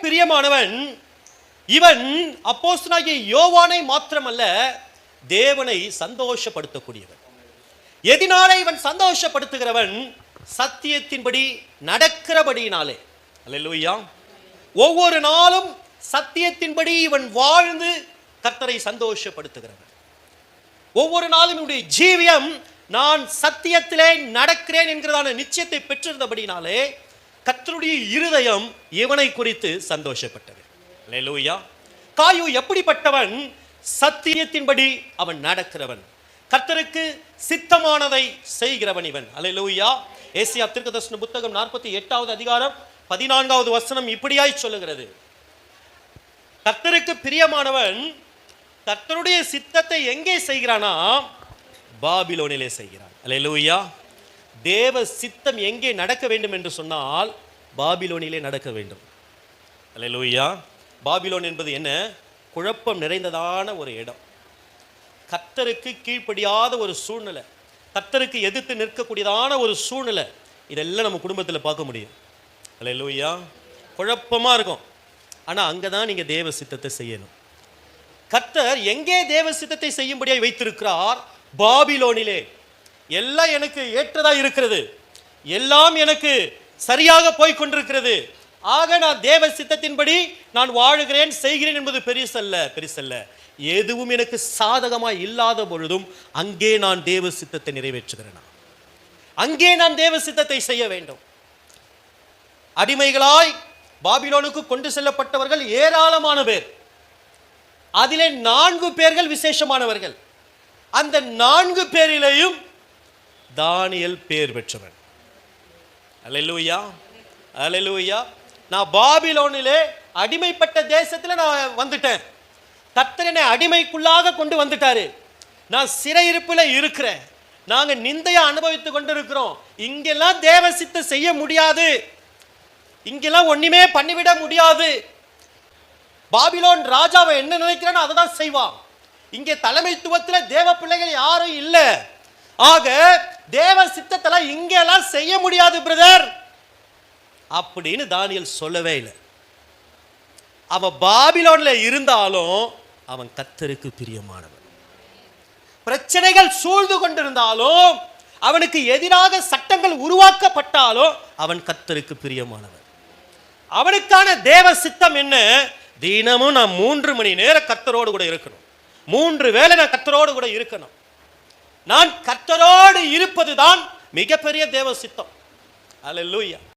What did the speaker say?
பிரியமானவன் இவன் அப்போஸ்தலனாகிய யோவானை மாத்திரமல்ல, தேவனை சந்தோஷப்படுத்தக்கூடியவன். எதினாலே இவன் சந்தோஷப்படுத்துகிறவன்? சத்தியத்தின்படி நடக்கிறபடியினாலே. அல்லேலூயா. ஒவ்வொரு நாளும் சத்தியத்தின்படி இவன் வாழ்ந்து கர்த்தரை சந்தோஷப்படுத்துகிறவன். ஒவ்வொரு நாளும் இவனுடைய ஜீவியம் நான் சத்தியத்திலே நடக்கிறேன் என்கிறதான நிச்சயத்தை பெற்றிருந்தபடினாலே கர்த்தருடைய இருதயம் இவனை குறித்து சந்தோஷப்பட்டது. அல்லேலூயா. காயு எப்படிப்பட்டவன்? சத்தியத்தின்படி அவன் நடக்கிறவன், கர்த்தருக்கு சித்தமானதை செய்கிறவன் இவன். அல்லேலூயா. ஏசாயா தீர்க்கதரிசன புத்தகம் 48வது அதிகாரம் 14வது வசனம் இப்படியாய் சொல்லுகிறது, கர்த்தருக்கு பிரியமானவன் கர்த்தருடைய சித்தத்தை எங்கே செய்கிறானா? பாபிலோனிலே செய்கிறான். அல்லேலூயா. தேவ சித்தம் எங்கே நடக்க வேண்டும் என்று சொன்னால் பாபிலோனிலே நடக்க வேண்டும். அல்லேலூயா. பாபிலோன் என்பது என்ன? குழப்பம் நிறைந்ததான ஒரு இடம், கர்த்தருக்கு கீழ்ப்படியாத ஒரு சூழ்நிலை, கர்த்தருக்கு எதிர்த்து நிற்கக்கூடியதான ஒரு சூழ்நிலை. இதெல்லாம் நம்ம குடும்பத்தில் பார்க்க முடியும். அல்லேலூயா. குழப்பமாக இருக்கும். ஆனால் அங்கே தான் நீங்கள் தேவ சித்தத்தை செய்யணும். கர்த்தர் எங்கே தேவ சித்தத்தை செய்யும்படியாக வைத்திருக்கிறார்? பாபிலோனிலே. எல்லாம் எனக்கு ஏற்றதா இருக்கிறது, எல்லாம் எனக்கு சரியாக போய் கொண்டிருக்கிறது, ஆக நான் தேவ சித்தத்தின்படி நான் வாழுகிறேன் செய்கிறேன் என்பது பெரிசல்ல. எதுவும் எனக்கு சாதகமாக இல்லாத பொழுதும் அங்கே நான் தேவ சித்தத்தை நிறைவேற்றுகிறேன், அங்கே நான் தேவ சித்தத்தை செய்ய வேண்டும். அடிமைகளாய் பாபிலோனுக்கு கொண்டு செல்லப்பட்டவர்கள் ஏராளமான பேர். அதிலே 4 பேர்கள் விசேஷமானவர்கள். அந்த 4 பேரிலேயும் தானியேல் பேர் பெற்றவன். அல்லேலூயா. அல்லேலூயா. நான் பாபிலோனிலே அடிமைப்பட்ட தேசத்தில் நான் வந்துட்டேன். கர்த்தர் என்னை அடிமைக்குள்ளாக கொண்டு வந்துட்டாரு. நான் சிறையிருப்பில் இருக்கிறேன். நாங்கள் நிந்தையை அனுபவித்து கொண்டிருக்கிறோம். இங்கெல்லாம் தேவ சித்தம் செய்ய முடியாது, இங்கெல்லாம் ஒண்ணுமே பண்ணிவிட முடியாது. பாபிலோன் ராஜாவை என்ன நினைக்கிறானோ அதை தான் செய்வான். இங்கே தலைமைத்துவத்தில் தேவ பிள்ளைகள் யாரும் இல்லை. ஆக தேவ சித்தத்தெல்லாம் இங்கெல்லாம் செய்ய முடியாது பிரதர் அப்படின்னு தானியேல் சொல்லவே இல்லை. அவன் பாபிலோன்ல இருந்தாலும் அவன் கர்த்தருக்கு பிரியமானவன். பிரச்சனைகள் சூழ்ந்து கொண்டிருந்தாலும், அவனுக்கு எதிராக சட்டங்கள் உருவாக்கப்பட்டாலும் அவன் கர்த்தருக்கு பிரியமானவன். அவனுக்கான தேவ சித்தம் என்ன? தினமும் நான் 3 மணி நேரம் கர்த்தரோடு கூட இருக்கணும், 3 வேளை நான் கர்த்தரோடு கூட இருக்கணும். நான் கர்த்தரோடு இருப்பதுதான் மிகப்பெரிய தேவ சித்தம். அல்லேலூயா.